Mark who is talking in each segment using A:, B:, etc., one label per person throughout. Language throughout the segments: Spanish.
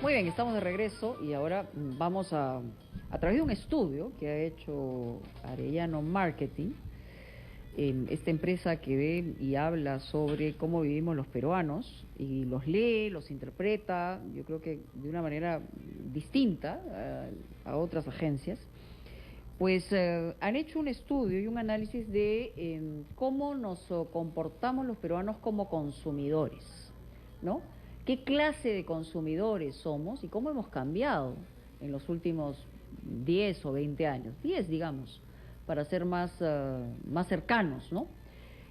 A: Muy bien, estamos de regreso y ahora vamos a través de un estudio que ha hecho Arellano Marketing, esta empresa que ve y habla sobre cómo vivimos los peruanos y los lee, los interpreta, yo creo que de una manera distinta a otras agencias, pues han hecho un estudio y un análisis de cómo nos comportamos los peruanos como consumidores, ¿no? ¿Qué clase de consumidores somos y cómo hemos cambiado en los últimos 10 o 20 años? 10, digamos, para ser más cercanos, ¿no?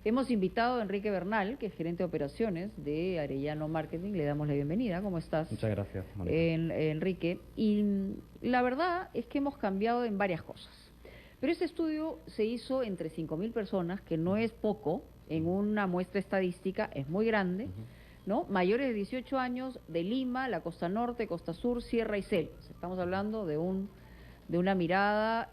A: Hemos invitado a Enrique Bernal, que es gerente de operaciones de Arellano Marketing. Le damos la bienvenida. ¿Cómo estás?
B: Muchas gracias, Mónica.
A: Enrique. Y la verdad es que hemos cambiado en varias cosas. Pero este estudio se hizo entre 5.000 personas, que no es poco, en una muestra estadística, es muy grande, ¿no? Mayores de 18 años, de Lima, la costa norte, costa sur, sierra y selvas. Estamos hablando de una mirada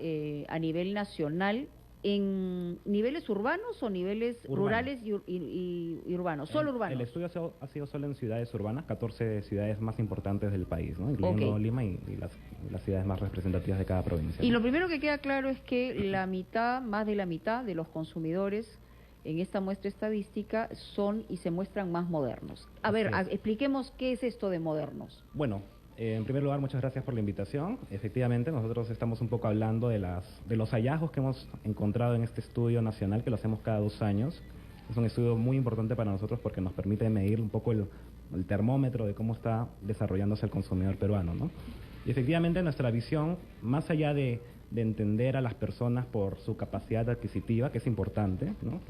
A: a nivel nacional, ¿en niveles urbanos o niveles rurales y urbanos? Solo urbanos.
B: El estudio ha sido solo en ciudades urbanas, 14 ciudades más importantes del país, ¿no? Incluyendo Lima y las ciudades más representativas de cada provincia.
A: Y lo primero que queda claro es que más de la mitad de los consumidores en esta muestra estadística son y se muestran más modernos. A ver, expliquemos qué es esto de modernos.
B: Bueno, en primer lugar, muchas gracias por la invitación. Efectivamente, nosotros estamos un poco hablando de los hallazgos que hemos encontrado en este estudio nacional, que lo hacemos cada 2 años. Es un estudio muy importante para nosotros porque nos permite medir un poco el termómetro de cómo está desarrollándose el consumidor peruano, ¿no? Y efectivamente nuestra visión, más allá de entender a las personas por su capacidad adquisitiva, que es importante, ¿no?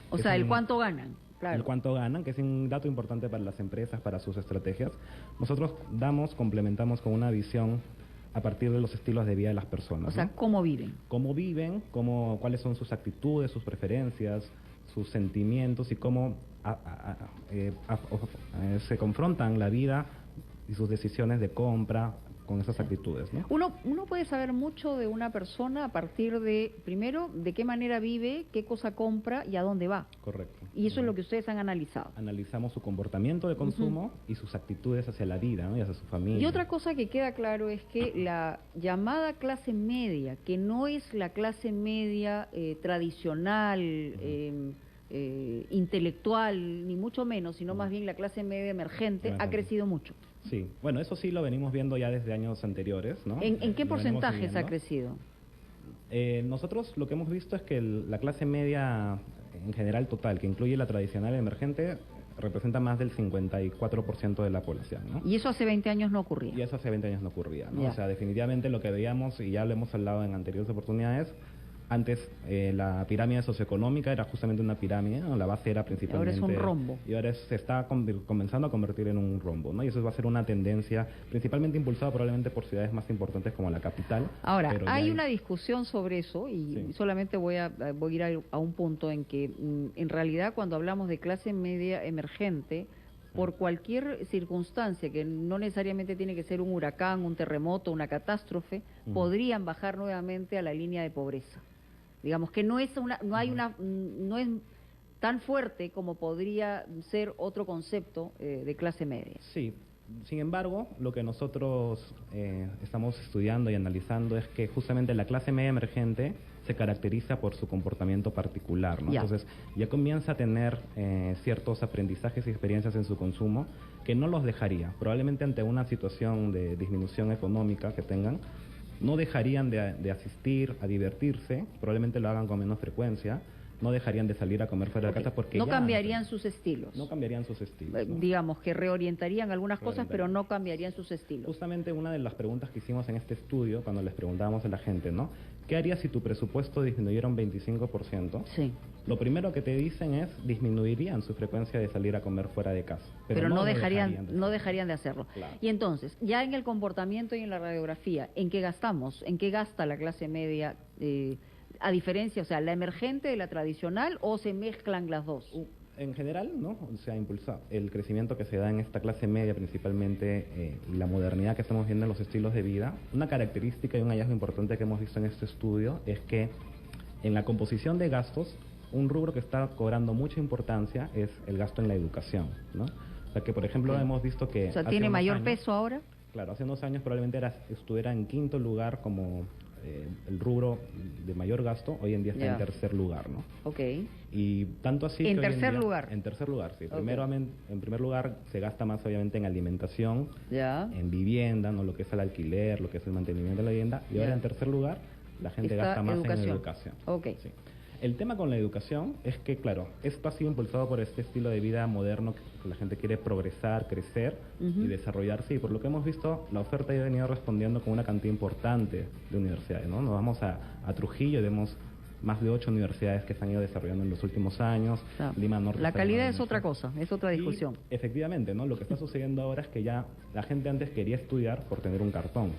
A: O sea, el cuánto ganan. Claro.
B: El cuánto ganan, que es un dato importante para las empresas, para sus estrategias. Nosotros complementamos con una visión a partir de los estilos de vida de las personas.
A: O sea,
B: ¿no?
A: ¿cómo viven?
B: Cómo viven, cuáles son sus actitudes, sus preferencias, sus sentimientos y cómo se confrontan la vida y sus decisiones de compra con esas actitudes, ¿no?
A: Uno puede saber mucho de una persona a partir de, primero, de qué manera vive, qué cosa compra y a dónde va.
B: Correcto.
A: Y eso es lo que ustedes han analizado.
B: Analizamos su comportamiento de consumo y sus actitudes hacia la vida, ¿no? Y hacia su familia.
A: Y otra cosa que queda claro es que la llamada clase media, que no es la clase media tradicional, intelectual, ni mucho menos, sino más bien la clase media emergente, ha crecido mucho.
B: Sí, bueno, eso sí lo venimos viendo ya desde años anteriores, ¿no?
A: ¿En qué porcentajes ha crecido?
B: Nosotros lo que hemos visto es que la clase media en general total, que incluye la tradicional emergente, representa más del 54% de la población, ¿no?
A: Y eso hace 20 años no ocurría.
B: Y eso hace 20 años no ocurría, ¿no?
A: Ya.
B: O sea, definitivamente lo que veíamos, y ya lo hemos hablado en anteriores oportunidades, antes la pirámide socioeconómica era justamente una pirámide, ¿no? La base era principalmente...
A: Ahora es un rombo.
B: Y ahora se está comenzando a convertir en un rombo, ¿no? Y eso va a ser una tendencia principalmente impulsada probablemente por ciudades más importantes como la capital.
A: Ahora, hay una discusión sobre eso y solamente voy a ir a un punto en que en realidad cuando hablamos de clase media emergente, por cualquier circunstancia, que no necesariamente tiene que ser un huracán, un terremoto, una catástrofe, podrían bajar nuevamente a la línea de pobreza. Digamos que no es tan fuerte como podría ser otro concepto de clase media.
B: Sí, sin embargo, lo que nosotros estamos estudiando y analizando es que justamente la clase media emergente se caracteriza por su comportamiento particular, ¿no? Entonces ya comienza a tener ciertos aprendizajes y experiencias en su consumo que no los dejaría, probablemente ante una situación de disminución económica que tengan, no dejarían de asistir, a divertirse, probablemente lo hagan con menos frecuencia, no dejarían de salir a comer fuera de casa porque
A: no cambiarían sus estilos.
B: No cambiarían sus estilos, ¿no?
A: Digamos que reorientarían algunas cosas, pero no cambiarían sus estilos.
B: Justamente una de las preguntas que hicimos en este estudio, cuando les preguntábamos a la gente, ¿no? ¿Qué harías si tu presupuesto disminuyera un 25%?
A: Sí.
B: Lo primero que te dicen es, disminuirían su frecuencia de salir a comer fuera de casa.
A: Pero no dejarían de hacerlo.
B: Claro.
A: Y entonces, ya en el comportamiento y en la radiografía, ¿en qué gastamos? ¿En qué gasta la clase media? A diferencia, o sea, la emergente de la tradicional, ¿o se mezclan las dos?
B: En general, ¿no? Se ha impulsado el crecimiento que se da en esta clase media, principalmente la modernidad que estamos viendo en los estilos de vida. Una característica y un hallazgo importante que hemos visto en este estudio es que en la composición de gastos, un rubro que está cobrando mucha importancia es el gasto en la educación, ¿no? O sea, que por ejemplo hemos visto que...
A: O sea, ¿tiene mayor peso ahora?
B: Claro, hace unos años probablemente estuviera en quinto lugar como el rubro de mayor gasto, hoy en día está en tercer lugar, ¿no?
A: Ok.
B: Y tanto así
A: ¿En tercer lugar?
B: En tercer lugar, sí.
A: Okay.
B: En primer lugar se gasta más obviamente en alimentación, en vivienda, ¿no? Lo que es el alquiler, lo que es el mantenimiento de la vivienda. Y ahora en tercer lugar la gente gasta más en educación.
A: Ok.
B: Sí. El tema con la educación es que, claro, esto ha sido impulsado por este estilo de vida moderno que la gente quiere progresar, crecer y desarrollarse. Y por lo que hemos visto, la oferta ha venido respondiendo con una cantidad importante de universidades, ¿no? Nos vamos a Trujillo y vemos más de 8 universidades que se han ido desarrollando en los últimos años.
A: Lima Norte. La calidad es otra cosa, es otra discusión.
B: Y, efectivamente, ¿no? Lo que está sucediendo ahora es que ya la gente antes quería estudiar por tener un cartón.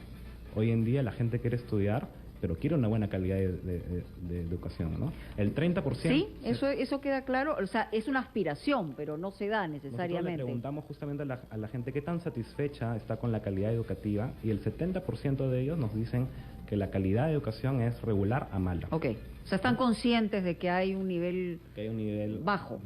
B: Hoy en día la gente quiere estudiar, pero quiere una buena calidad de educación, ¿no? El 30%...
A: Sí, eso queda claro. O sea, es una aspiración, pero no se da necesariamente.
B: Nosotros le preguntamos justamente a la gente qué tan satisfecha está con la calidad educativa, y el 70% de ellos nos dicen que la calidad de educación es regular a mala.
A: Ok. O sea, están conscientes de que hay un nivel...
B: Que hay un nivel
A: bajo.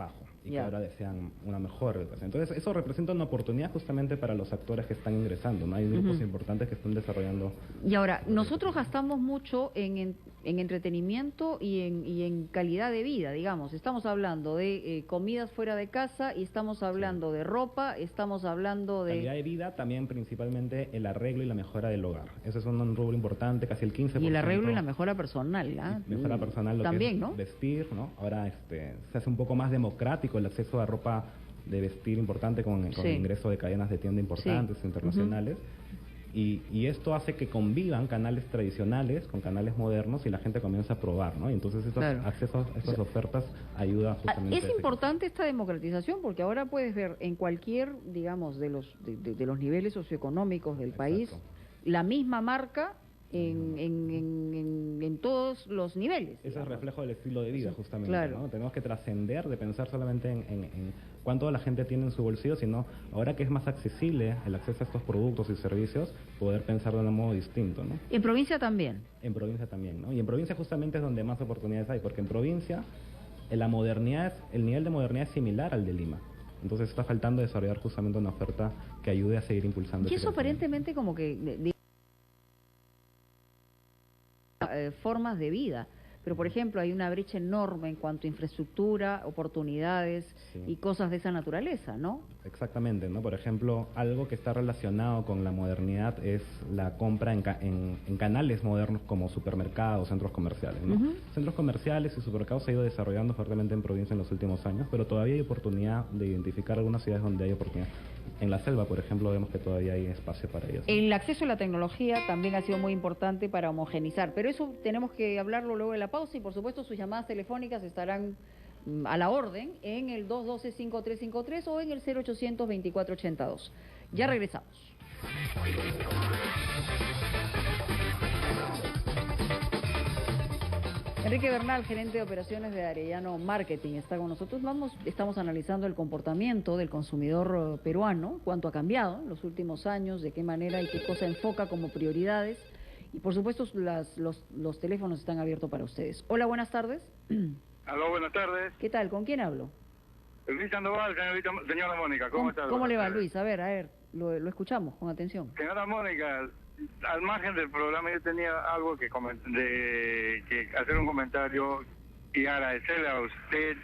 B: Y que ahora desean una mejor educación. Entonces, eso representa una oportunidad justamente para los actores que están ingresando, ¿no? Hay grupos importantes que están desarrollando...
A: Y ahora, nosotros gastamos mucho en entretenimiento y en calidad de vida, digamos. Estamos hablando de comidas fuera de casa, y estamos hablando de ropa, estamos hablando de...
B: Calidad de vida, también principalmente el arreglo y la mejora del hogar. Ese es un rubro importante, casi el 15%.
A: Y el arreglo y la mejora personal, ¿ah?
B: Mejora personal, lo
A: también,
B: que es
A: ¿no?
B: vestir, ¿no? Ahora se hace un poco más democrático el acceso a ropa de vestir importante con el ingreso de cadenas de tienda importantes, internacionales. Y esto hace que convivan canales tradicionales con canales modernos, y la gente comienza a probar, ¿no? Y entonces estos accesos a estas ofertas ayuda justamente.
A: Es importante esta democratización, porque ahora puedes ver en cualquier, digamos, de los niveles socioeconómicos del país, la misma marca en todos los niveles.
B: Ese es el reflejo del estilo de vida, justamente,
A: claro.
B: ¿no? Tenemos que trascender de pensar solamente en cuánto la gente tiene en su bolsillo, sino ahora que es más accesible el acceso a estos productos y servicios, poder pensar de un modo distinto, ¿no?
A: ¿En provincia también?
B: En provincia también, ¿no? Y en provincia justamente es donde más oportunidades hay, porque en provincia el nivel de modernidad es similar al de Lima. Entonces está faltando desarrollar justamente una oferta que ayude a seguir impulsando.
A: Y eso aparentemente como que... formas de vida, pero por ejemplo hay una brecha enorme en cuanto a infraestructura, oportunidades y cosas de esa naturaleza, ¿no?
B: Exactamente, ¿no? Por ejemplo, algo que está relacionado con la modernidad es la compra en canales modernos como supermercados, centros comerciales, ¿no? Centros comerciales y supermercados se ha ido desarrollando fuertemente en provincia en los últimos años, pero todavía hay oportunidad de identificar algunas ciudades donde hay oportunidad. En la selva, por ejemplo, vemos que todavía hay espacio para ellos, ¿no?
A: El acceso a la tecnología también ha sido muy importante para homogenizar, pero eso tenemos que hablarlo luego de la pausa, y por supuesto sus llamadas telefónicas estarán a la orden en el 212-5353 o en el 0800-2482. Ya regresamos. Enrique Bernal, gerente de operaciones de Arellano Marketing, está con nosotros. Estamos analizando el comportamiento del consumidor peruano, cuánto ha cambiado en los últimos años, de qué manera y qué cosa enfoca como prioridades. Y por supuesto los teléfonos están abiertos para ustedes. Hola, buenas tardes.
C: Aló, buenas tardes.
A: ¿Qué tal? ¿Con quién hablo?
C: Luis Sandoval, señora Mónica, ¿cómo está?
A: ¿Cómo le va, Luis? A ver, lo escuchamos con atención.
C: Señora Mónica, al margen del programa yo tenía algo que hacer un comentario y agradecerle a usted.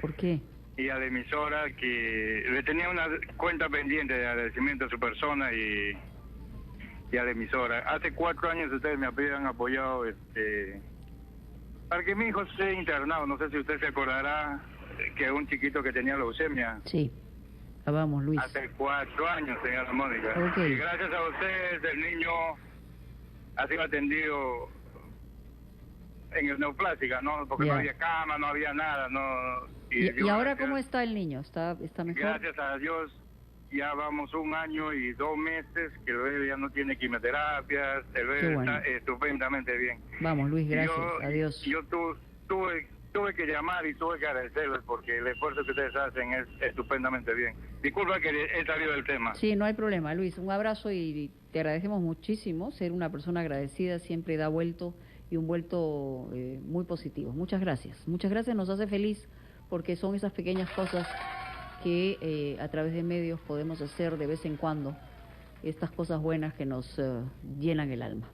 A: ¿Por qué?
C: Y a la emisora, que le tenía una cuenta pendiente de agradecimiento a su persona y a la emisora. Hace 4 años ustedes me habían apoyado para que mi hijo esté internado. No sé si usted se acordará que un chiquito que tenía leucemia.
A: Sí. Vamos, Luis.
C: Hace 4 años, señora Mónica.
A: Okay.
C: Y gracias a usted el niño ha sido atendido en neoplástica, ¿no? Porque no había cama, no había nada, ¿no?
A: ¿Y ahora cómo está el niño? ¿Está mejor?
C: Gracias a Dios, ya vamos 1 año y 2 meses que el bebé ya no tiene quimioterapias, el bebé está estupendamente bien.
A: Vamos, Luis, gracias. Adiós.
C: Yo tuve que llamar y tuve que agradecerles porque el esfuerzo que ustedes hacen es estupendamente bien. Disculpa que he salido del tema.
A: Sí, no hay problema, Luis. Un abrazo y te agradecemos muchísimo. Ser una persona agradecida siempre da vuelto y un vuelto muy positivo. Muchas gracias. Muchas gracias, nos hace feliz porque son esas pequeñas cosas que a través de medios podemos hacer de vez en cuando estas cosas buenas que nos llenan el alma.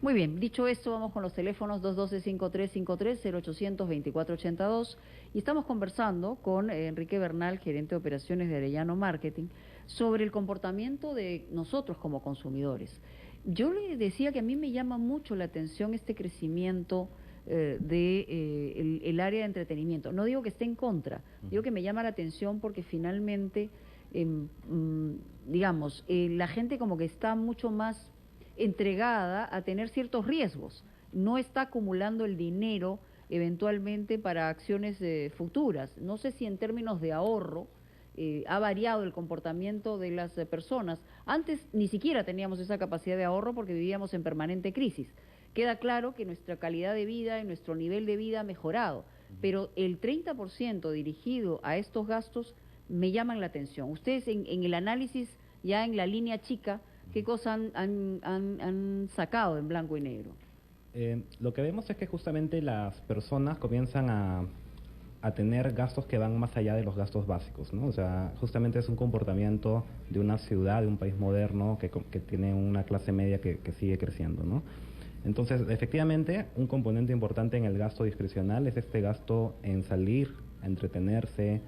A: Muy bien, dicho esto, vamos con los teléfonos 212-5353, 0800-2482, y estamos conversando con Enrique Bernal, gerente de operaciones de Arellano Marketing, sobre el comportamiento de nosotros como consumidores. Yo le decía que a mí me llama mucho la atención este crecimiento el área de entretenimiento. No digo que esté en contra, digo que me llama la atención porque finalmente, digamos, la gente como que está mucho más entregada a tener ciertos riesgos, no está acumulando el dinero eventualmente para acciones futuras. No sé si en términos de ahorro ha variado el comportamiento de las personas. Antes ni siquiera teníamos esa capacidad de ahorro porque vivíamos en permanente crisis. Queda claro que nuestra calidad de vida y nuestro nivel de vida ha mejorado, pero el 30% dirigido a estos gastos me llaman la atención. Ustedes en el análisis, ya en la línea chica, ¿qué cosas han sacado en blanco y negro?
B: Lo que vemos es que justamente las personas comienzan a tener gastos que van más allá de los gastos básicos, ¿no? O sea, justamente es un comportamiento de una ciudad, de un país moderno que tiene una clase media que sigue creciendo, ¿no? Entonces, efectivamente, un componente importante en el gasto discrecional es este gasto en salir, a entretenerse.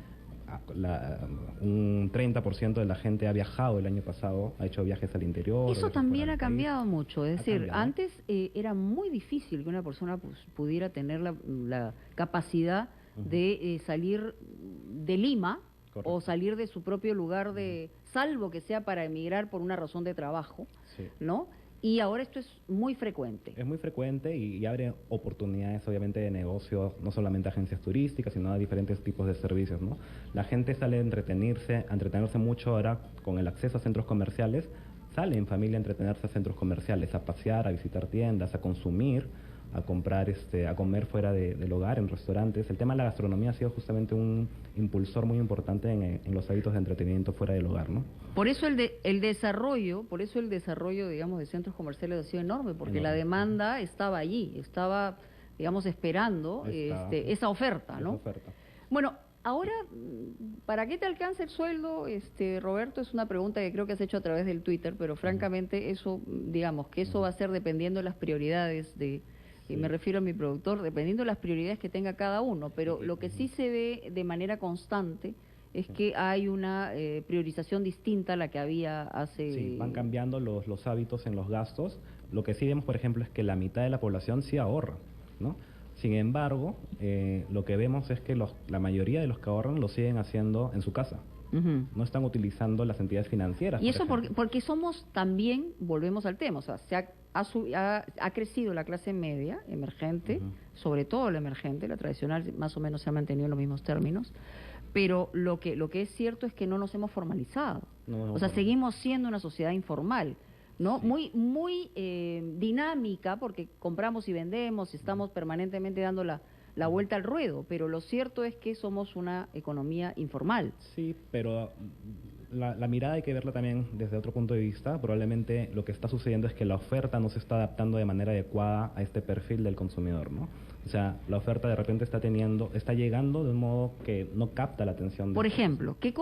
B: Un 30% de la gente ha viajado el año pasado, ha hecho viajes al interior.
A: Eso también ha cambiado mucho, es decir, antes era muy difícil que una persona pudiera tener la capacidad de salir de Lima. Correcto. O salir de su propio lugar salvo que sea para emigrar por una razón de trabajo, sí, ¿no? Y ahora esto es muy frecuente.
B: Es muy frecuente y abre oportunidades, obviamente, de negocio, no solamente a agencias turísticas, sino a diferentes tipos de servicios, ¿no? La gente sale a entretenerse mucho ahora con el acceso a centros comerciales, sale en familia a entretenerse a centros comerciales, a pasear, a visitar tiendas, a consumir, a comprar, a comer fuera del hogar, en restaurantes. El tema de la gastronomía ha sido justamente un impulsor muy importante en los hábitos de entretenimiento fuera del hogar, ¿no?
A: Por eso el desarrollo, digamos, de centros comerciales ha sido enorme, porque la demanda estaba allí, estaba, digamos, esperando esa oferta, ¿no? Bueno, ahora, ¿para qué te alcanza el sueldo, Roberto? Es una pregunta que creo que has hecho a través del Twitter, pero francamente eso, digamos, que eso va a ser dependiendo de las prioridades y me refiero a mi productor, dependiendo de las prioridades que tenga cada uno, pero lo que sí se ve de manera constante es que hay una priorización distinta a la que había hace...
B: Sí, van cambiando los hábitos en los gastos. Lo que sí vemos, por ejemplo, es que la mitad de la población sí ahorra, ¿no? Sin embargo, lo que vemos es que la mayoría de los que ahorran lo siguen haciendo en su casa. No están utilizando las entidades financieras.
A: Y eso porque somos también, volvemos al tema, o sea, ha crecido la clase media emergente, sobre todo la emergente, la tradicional más o menos se ha mantenido en los mismos términos, pero lo que es cierto es que no nos hemos formalizado. O sea, seguimos siendo una sociedad informal, ¿no? Sí. Muy dinámica, porque compramos y vendemos, estamos permanentemente dando la vuelta al ruedo, pero lo cierto es que somos una economía informal.
B: Sí, pero la mirada hay que verla también desde otro punto de vista. Probablemente lo que está sucediendo es que la oferta no se está adaptando de manera adecuada a este perfil del consumidor, ¿no? O sea, la oferta de repente está llegando de un modo que no capta la atención.
A: Por ejemplo, ¿qué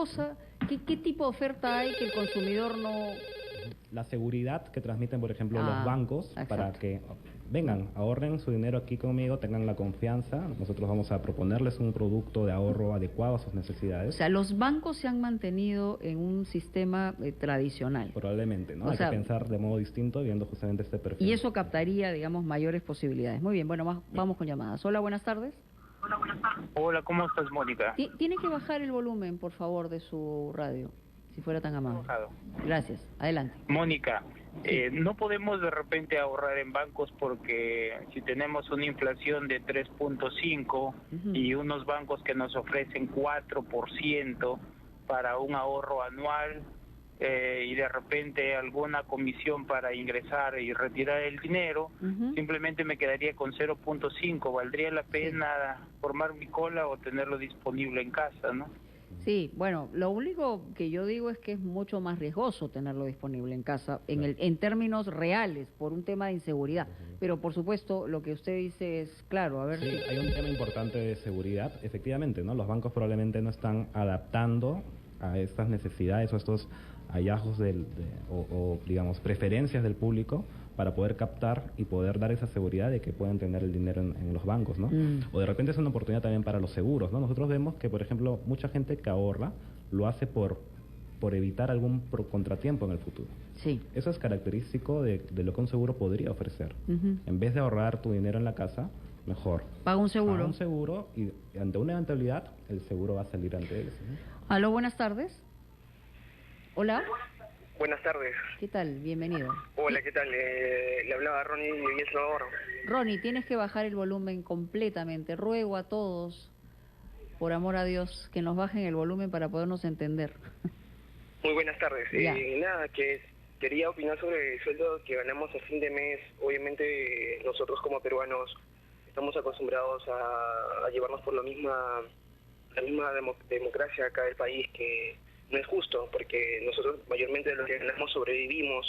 A: tipo de oferta hay que el consumidor no...?
B: La seguridad que transmiten, por ejemplo, los bancos, exacto, para que vengan, ahorren su dinero aquí conmigo, tengan la confianza. Nosotros vamos a proponerles un producto de ahorro adecuado a sus necesidades.
A: O sea, los bancos se han mantenido en un sistema tradicional.
B: Probablemente, ¿no? Hay que pensar de modo distinto viendo justamente este perfil.
A: Y eso captaría, digamos, mayores posibilidades. Muy bien, bueno, vamos con llamadas. Hola, buenas tardes.
D: Hola, buenas tardes. Hola, ¿cómo estás, Mónica?
A: Tiene que bajar el volumen, por favor, de su radio, si fuera tan amable. Gracias, adelante.
D: Mónica, no podemos de repente ahorrar en bancos porque si tenemos una inflación de 3.5 y unos bancos que nos ofrecen 4% para un ahorro anual y de repente alguna comisión para ingresar y retirar el dinero, simplemente me quedaría con 0.5. ¿Valdría la pena formar mi cola o tenerlo disponible en casa, no?
A: Sí, bueno, lo único que yo digo es que es mucho más riesgoso tenerlo disponible en casa, en términos reales, por un tema de inseguridad. Pero, por supuesto, lo que usted dice es claro. A ver,
B: hay un tema importante de seguridad, efectivamente, ¿no? Los bancos probablemente no están adaptando a estas necesidades o estos hallazgos digamos, preferencias del público para poder captar y poder dar esa seguridad de que pueden tener el dinero en los bancos, ¿no? O de repente es una oportunidad también para los seguros, ¿no? Nosotros vemos que, por ejemplo, mucha gente que ahorra lo hace por evitar algún contratiempo en el futuro.
A: Sí.
B: Eso es característico de lo que un seguro podría ofrecer. En vez de ahorrar tu dinero en la casa, mejor
A: paga un seguro.
B: Paga un seguro y ante una eventualidad, el seguro va a salir ante él, ¿sí?
A: Aló, buenas tardes. Hola.
E: Buenas tardes.
A: ¿Qué tal? Bienvenido.
E: Hola, ¿qué tal? Le hablaba Ronnie de Villa El Salvador.
A: Ronnie, tienes que bajar el volumen completamente. Ruego a todos, por amor a Dios, que nos bajen el volumen para podernos entender.
E: Muy buenas tardes. Nada, que quería opinar sobre el sueldo que ganamos a fin de mes. Obviamente nosotros como peruanos estamos acostumbrados a llevarnos por la misma democracia acá del país, que no es justo, porque nosotros mayormente de lo que ganamos sobrevivimos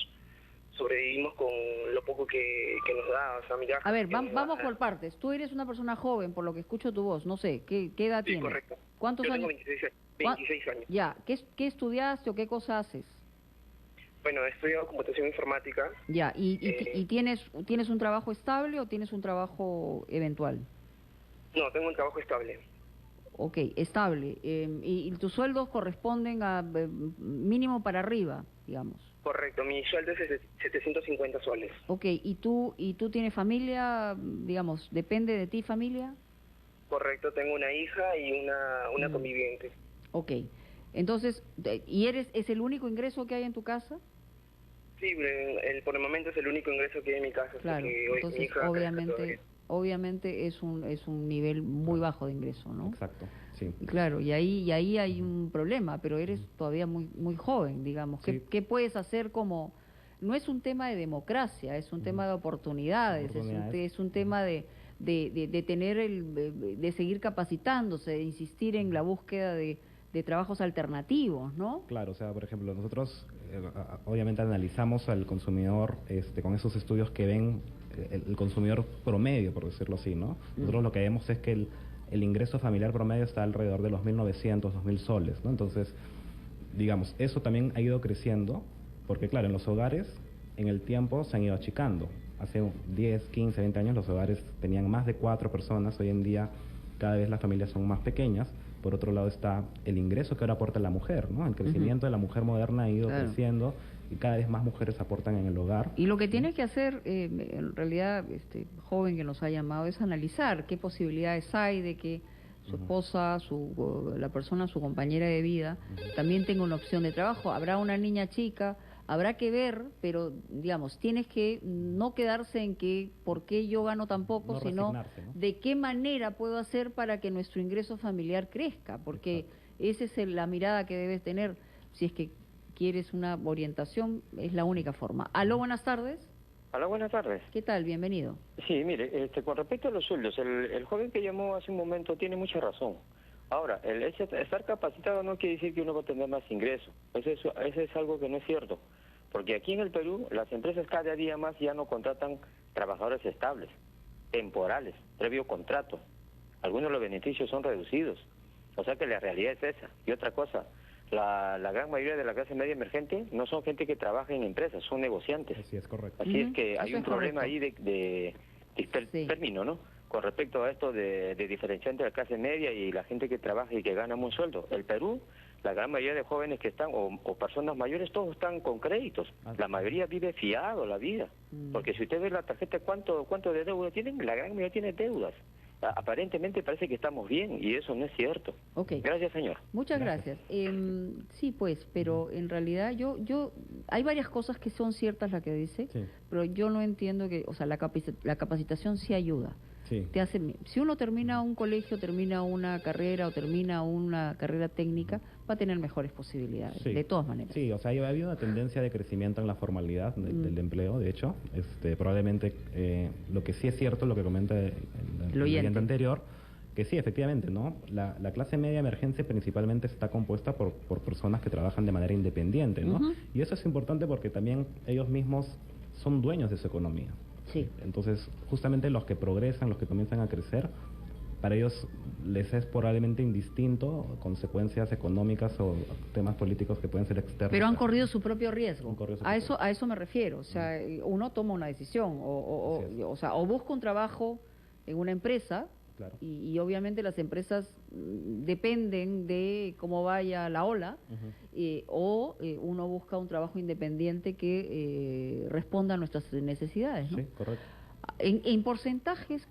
E: con lo poco que nos da. O sea, mira,
A: a ver, vamos por partes. Tú eres una persona joven, por lo que escucho tu voz. No sé, ¿qué edad tienes?
E: Correcto.
A: ¿Cuántos
E: Yo
A: años?
E: tengo 26 años.
A: Ya, ¿qué estudiaste o qué cosa haces?
E: Bueno, he estudiado computación informática.
A: Ya, ¿y tienes un trabajo estable o tienes un trabajo eventual?
E: No, tengo un trabajo estable.
A: Ok, estable. ¿Y tus sueldos corresponden a mínimo para arriba, digamos?
E: Correcto, mi sueldo es 750 soles.
A: Ok, ¿y tú tienes familia, digamos, depende de ti familia?
E: Correcto, tengo una hija y una conviviente.
A: Ok, entonces, ¿y es el único ingreso que hay en tu casa?
E: Sí, por el momento es el único ingreso que hay en mi casa.
A: Claro, entonces mi hija obviamente es un nivel muy bajo de ingreso, ¿no?
B: Exacto, sí.
A: Claro, y ahí hay un problema, pero eres todavía muy joven, digamos. Sí. ¿Qué puedes hacer como...? No es un tema de democracia, es un tema de oportunidades. Es un tema de tener de seguir capacitándose, de insistir en la búsqueda de trabajos alternativos, ¿no?
B: Claro, o sea, por ejemplo, nosotros obviamente analizamos al consumidor con esos estudios que ven el consumidor promedio, por decirlo así, ¿no? Nosotros lo que vemos es que el ingreso familiar promedio está alrededor de los 1.900, 2.000 soles, ¿no? Entonces, digamos, eso también ha ido creciendo, porque claro, en los hogares, en el tiempo se han ido achicando. Hace 10, 15, 20 años los hogares tenían más de 4 personas, hoy en día cada vez las familias son más pequeñas. Por otro lado está el ingreso que ahora aporta la mujer, ¿no? El crecimiento de la mujer moderna ha ido creciendo y cada vez más mujeres aportan en el hogar.
A: Y lo que tienes que hacer, en realidad, joven que nos ha llamado, es analizar qué posibilidades hay de que su esposa, la persona, su compañera de vida, también tenga una opción de trabajo. Habrá una niña chica, habrá que ver, pero digamos, tienes que no quedarse en que por qué yo gano tan poco, sino de qué manera puedo hacer para que nuestro ingreso familiar crezca, porque esa es la mirada que debes tener. Si es que quieres una orientación, es la única forma. Aló, buenas tardes.
F: Hola, buenas tardes.
A: ¿Qué tal? Bienvenido.
F: Sí, mire, con respecto a los sueldos, el joven que llamó hace un momento tiene mucha razón. Ahora, el estar capacitado no quiere decir que uno va a tener más ingresos. Eso es algo que no es cierto. Porque aquí en el Perú, las empresas cada día más ya no contratan trabajadores estables, temporales, previo contrato. Algunos de los beneficios son reducidos. O sea que la realidad es esa. Y otra cosa, la gran mayoría de la clase media emergente no son gente que trabaja en empresas, son negociantes.
B: Así es correcto.
F: Así es que hay un problema ahí de término, ¿no? Con respecto a esto de diferenciar entre la clase media y la gente que trabaja y que gana un sueldo. El Perú, la gran mayoría de jóvenes que están, o personas mayores, todos están con créditos. La mayoría vive fiado la vida. Porque si usted ve la tarjeta, ¿cuánto de deuda tienen? La gran mayoría tiene deudas. Aparentemente parece que estamos bien y eso no es cierto. Gracias, señor.
A: Muchas gracias. Sí, pues, pero en realidad hay varias cosas que son ciertas las que dice, pero yo no entiendo que, o sea, la capacitación sí ayuda. Sí. Si uno termina un colegio, termina una carrera o termina una carrera técnica, va a tener mejores posibilidades, de todas maneras.
B: Sí, o sea, ha habido una tendencia de crecimiento en la formalidad del empleo, de hecho. Probablemente lo que sí es cierto, lo que comenta el oyente anterior, que sí, efectivamente, ¿no? La clase media emergente principalmente está compuesta por personas que trabajan de manera independiente, ¿no? Y eso es importante porque también ellos mismos son dueños de su economía. Sí. Entonces, justamente los que progresan, los que comienzan a crecer, para ellos les es probablemente indistinto consecuencias económicas o temas políticos que pueden ser externos.
A: Pero han corrido su propio riesgo. A eso me refiero. O sea, uno toma una decisión o sea, o busca un trabajo en una empresa.
B: Claro.
A: Y obviamente las empresas dependen de cómo vaya la ola, o uno busca un trabajo independiente que responda a nuestras necesidades, ¿no?
B: Sí, correcto.
A: En porcentajes,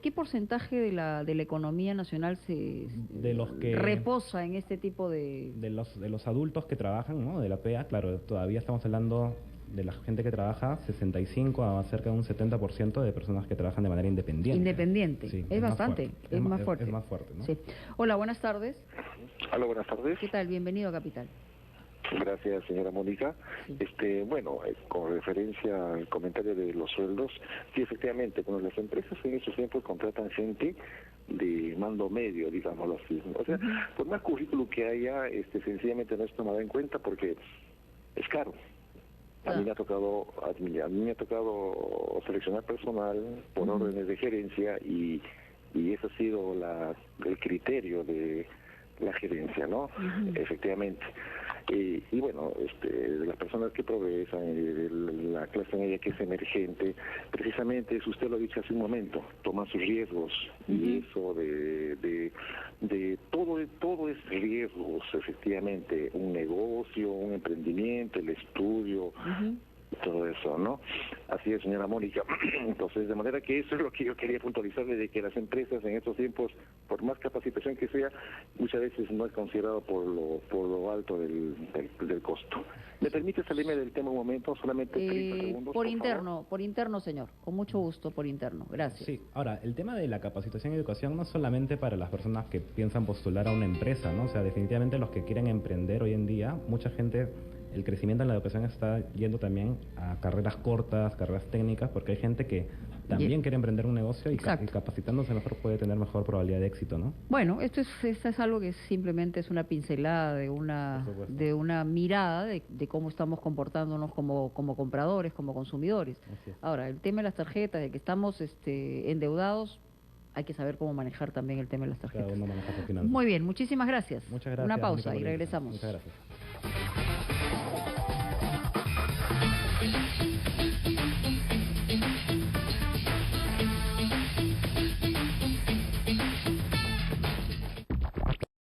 A: ¿qué porcentaje de la economía nacional
B: de los que
A: reposa en este tipo de
B: los adultos que trabajan, ¿no? De la PEA, claro, todavía estamos hablando de la gente que trabaja, 65 a cerca de un 70% de personas que trabajan de manera independiente.
A: Independiente,
B: sí,
A: es bastante, es más fuerte.
B: Es más fuerte, ¿no?
A: Sí. Hola, buenas tardes.
G: Hola, buenas tardes.
A: ¿Qué tal? Bienvenido a Capital.
G: Gracias, señora Mónica.
A: Sí.
G: Bueno, con referencia al comentario de los sueldos, sí, efectivamente, cuando las empresas en esos tiempos contratan gente de mando medio, digámoslo así. O sea, por más currículum que haya, sencillamente no es tomada en cuenta porque es caro. A mí me ha tocado seleccionar personal por órdenes de gerencia y ese ha sido el criterio de la gerencia, ¿no? Efectivamente. Y bueno, de las personas que progresan, la clase media que es emergente, precisamente eso usted lo ha dicho hace un momento, toman sus riesgos y eso de todo es riesgos, efectivamente, un negocio, un emprendimiento, el estudio, todo eso, ¿no? Así es, señora Mónica. Entonces, de manera que eso es lo que yo quería puntualizarle, de que las empresas en estos tiempos, por más capacitación que sea, muchas veces no es considerado por lo alto del costo. ¿Me permite salirme del tema un momento? Solamente 30 segundos,
A: por interno, señor. Con mucho gusto, por interno. Gracias.
B: Sí, ahora, el tema de la capacitación y educación no es solamente para las personas que piensan postular a una empresa, ¿no? O sea, definitivamente los que quieren emprender hoy en día, mucha gente... El crecimiento en la educación está yendo también a carreras cortas, carreras técnicas, porque hay gente que también quiere emprender un negocio y capacitándose mejor puede tener mejor probabilidad de éxito, ¿no?
A: Bueno, esto es algo que simplemente es una pincelada de una mirada de cómo estamos comportándonos como compradores, como consumidores. Ahora, el tema de las tarjetas, de que estamos endeudados, hay que saber cómo manejar también el tema de las tarjetas.
B: Cada uno maneja sus finanzas.
A: Muy bien, muchísimas gracias.
B: Muchas gracias.
A: Una pausa y regresamos.
B: Muchas gracias.